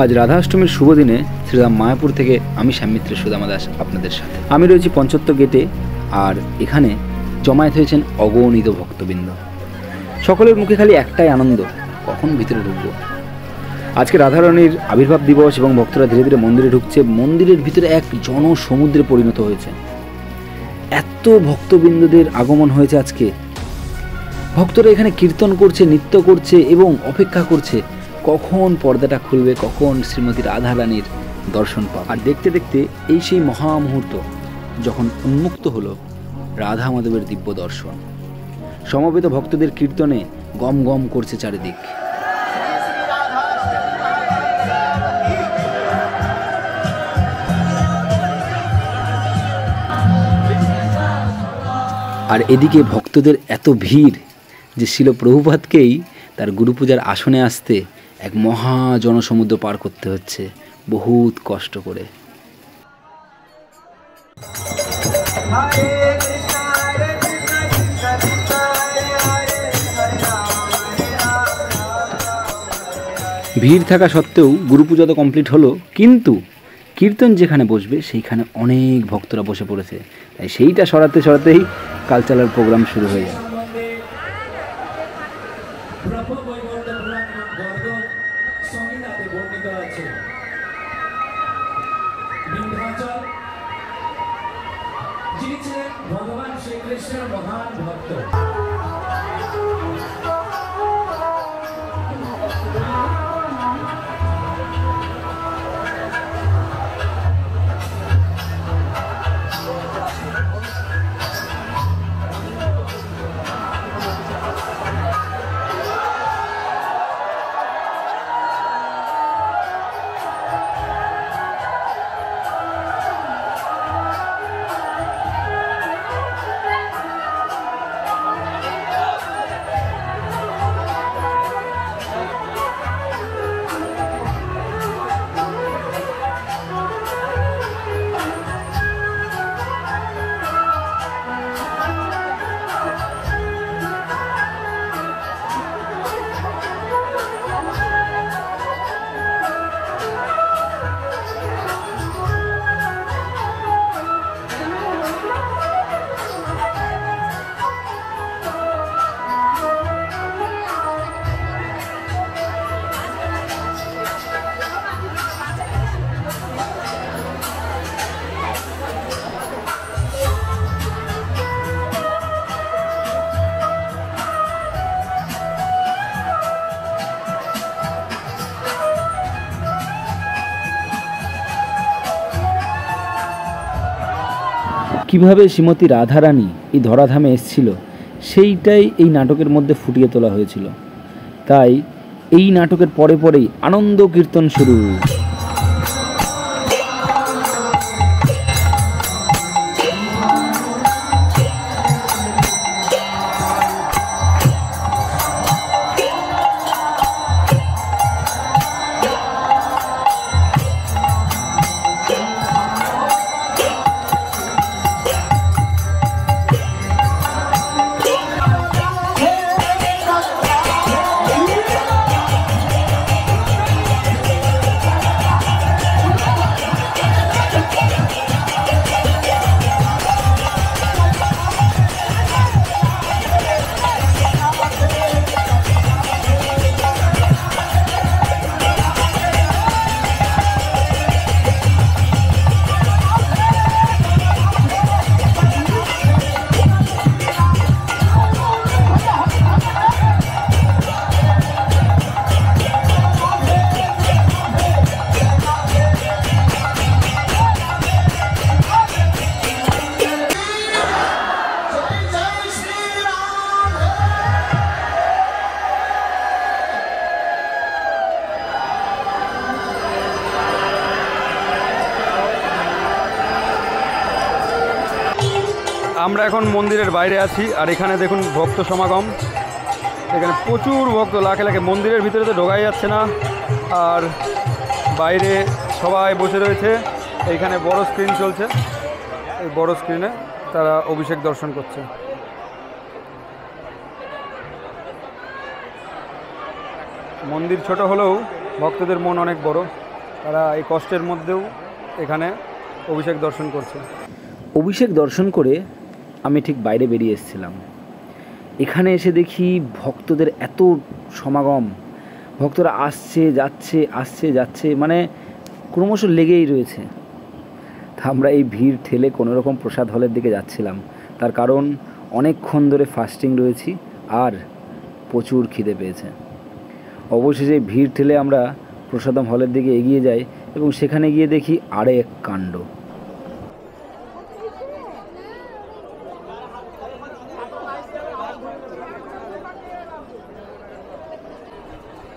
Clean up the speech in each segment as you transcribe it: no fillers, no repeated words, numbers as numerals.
আজ রাধাষ্টমীর শুভ দিনে শ্রীরাম মায়াপুর থেকে আমি শ্যামমিত্র সুদামা দাস আপনাদের সাথে। আমি রয়েছি পঞ্চত্ব গেটে, আর এখানে জমায়েত হয়েছেন অগণিত ভক্তবৃন্দ। সকলের মুখে খালি একটাই আনন্দ, কখন ভিতরে ঢুকবো। আজকে রাধারানীর আবির্ভাব দিবস এবং ভক্তরা ধীরে ধীরে মন্দিরে ঢুকছে। মন্দিরের ভিতরে এক জনসমুদ্রে পরিণত হয়েছে। এত ভক্তবৃন্দদের আগমন হয়েছে আজকে। ভক্তরা এখানে কীর্তন করছে, নৃত্য করছে এবং অপেক্ষা করছে কখন পর্দাটা খুলবে, কখন শ্রীমতী রাধারানীর দর্শন পাবে। আর দেখতে দেখতে এই সেই মহামুহূর্ত যখন উন্মুক্ত হলো রাধা মাধবের দিব্য দর্শন। সমবেত ভক্তদের কীর্তনে গম গম করছে চারিদিক। আর এদিকে ভক্তদের এত ভিড় যে শিল প্রভুপাদকেই তার গুরুপূজার আসনে আসতে এক মহা জনসমুদ্র পার করতে হচ্ছে বহুত কষ্ট করে। ভিড় থাকা সত্ত্বেও গুরুপূজা তো কমপ্লিট হলো, কিন্তু কীর্তন যেখানে বসবে সেইখানে অনেক ভক্তরা বসে পড়েছে। তাই সেইটা সরাতে সরাতেই কালচারাল প্রোগ্রাম শুরু হয়ে যায়। ভগবান শ্রীকৃষ্ণের মহান ভক্ত। কিভাবে শ্রীমতী রাধারানী এই ধরাধামে এসেছিল সেইটাই এই নাটকের মধ্যে ফুটিয়ে তোলা হয়েছিল। তাই এই নাটকের পরে পরেই আনন্দ কীর্তন শুরু। আমরা এখন মন্দিরের বাইরে আছি, আর এখানে দেখুন ভক্ত সমাগম। এখানে প্রচুর ভক্ত, লাখে লাখে। মন্দিরের ভিতরে তো ঢোকাই যাচ্ছে না, আর বাইরে সবাই বসে রয়েছে। এইখানে বড় স্ক্রিন চলছে, এই বড় স্ক্রিনে তারা অভিষেক দর্শন করছে। মন্দির ছোট হলেও ভক্তদের মন অনেক বড়। তারা এই কষ্টের মধ্যেও এখানে অভিষেক দর্শন করছে। অভিষেক দর্শন করে আমি ঠিক বাইরে বেরিয়ে এসেছিলাম। এখানে এসে দেখি ভক্তদের এত সমাগম, ভক্তরা আসছে যাচ্ছে, মানে ক্রমশ লেগেই রয়েছে। তা আমরা এই ভিড় ঠেলে কোনোরকম প্রসাদ হলের দিকে যাচ্ছিলাম, তার কারণ অনেকক্ষণ ধরে ফাস্টিং রয়েছি আর প্রচুর খিদে পেয়েছে। অবশেষে ভিড় ঠেলে আমরা প্রসাদম হলের দিকে এগিয়ে যাই এবং সেখানে গিয়ে দেখি আরেক কাণ্ড।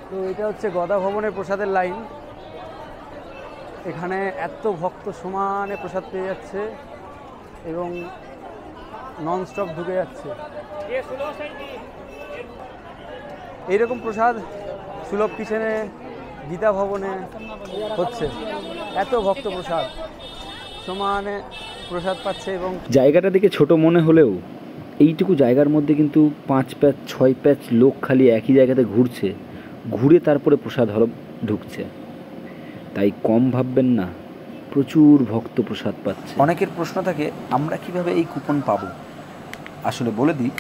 তো এটা হচ্ছে গদা ভবনের প্রসাদের লাইন। এখানে এত ভক্ত সমানে প্রসাদ পেয়ে যাচ্ছে এবং ননস্টপ ঢুকে যাচ্ছে। এইরকম প্রসাদ সুলভ কিচেনে, গীতা ভবনে হচ্ছে। এত ভক্ত প্রসাদ সমানে প্রসাদ পাচ্ছে। এবং জায়গাটা দেখে ছোট মনে হলেও এইটুকু জায়গার মধ্যে কিন্তু 5 প্যাচ 6 প্যাচ লোক খালি একই জায়গাতে ঘুরে তারপরে প্রসাদ হল ঢুকছে। তাই কম ভাববেন না, প্রচুর ভক্ত প্রসাদ পাচ্ছে। অনেকের প্রশ্ন থাকে আমরা কিভাবে এই কুপন পাবো। আসলে বলে দিই,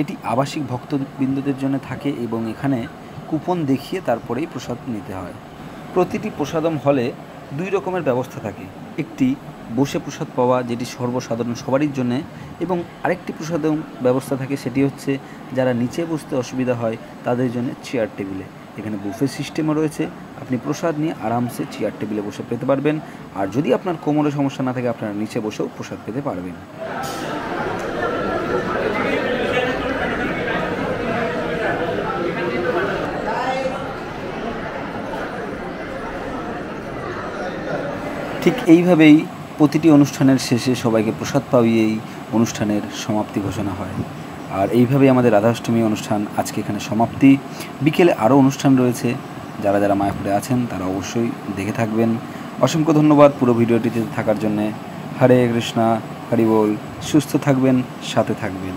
এটি আবাসিক ভক্তবৃন্দদের জন্য থাকে এবং এখানে কুপন দেখিয়ে তারপরেই প্রসাদ নিতে হয়। প্রতিটি প্রসাদম হলে 2 রকমের ব্যবস্থা থাকে। একটি বসে প্রসাদ পাওয়া, যেটি সর্বসাধারণ সবারই জন্য, এবং আরেকটি প্রসাদম ব্যবস্থা থাকে, সেটি হচ্ছে যারা নিচে বসতে অসুবিধা হয় তাদের জন্য চেয়ার টেবিলে। এখানে বুফে সিস্টেমও রয়েছে, আপনি প্রসাদ নিয়ে আরামসে চেয়ার টেবিলে বসে পেতে পারবেন। আর যদি আপনার কোমরে সমস্যা না থাকে, আপনারা নিচে বসেও প্রসাদ পেতে পারবেন। ঠিক এইভাবেই প্রতিটি অনুষ্ঠানের শেষে সবাইকে প্রসাদ পাইয়েই অনুষ্ঠানের সমাপ্তি ঘোষণা হয়। আর এইভাবেই আমাদের রাধাষ্টমী অনুষ্ঠান আজকে এখানে সমাপ্তি। বিকেলে আরও অনুষ্ঠান রয়েছে, যারা মায়াপুরে আছেন তারা অবশ্যই দেখে থাকবেন। অসংখ্য ধন্যবাদ পুরো ভিডিওটিতে থাকার জন্যে। হরে কৃষ্ণা, হরি বল। সুস্থ থাকবেন, সাথে থাকবেন।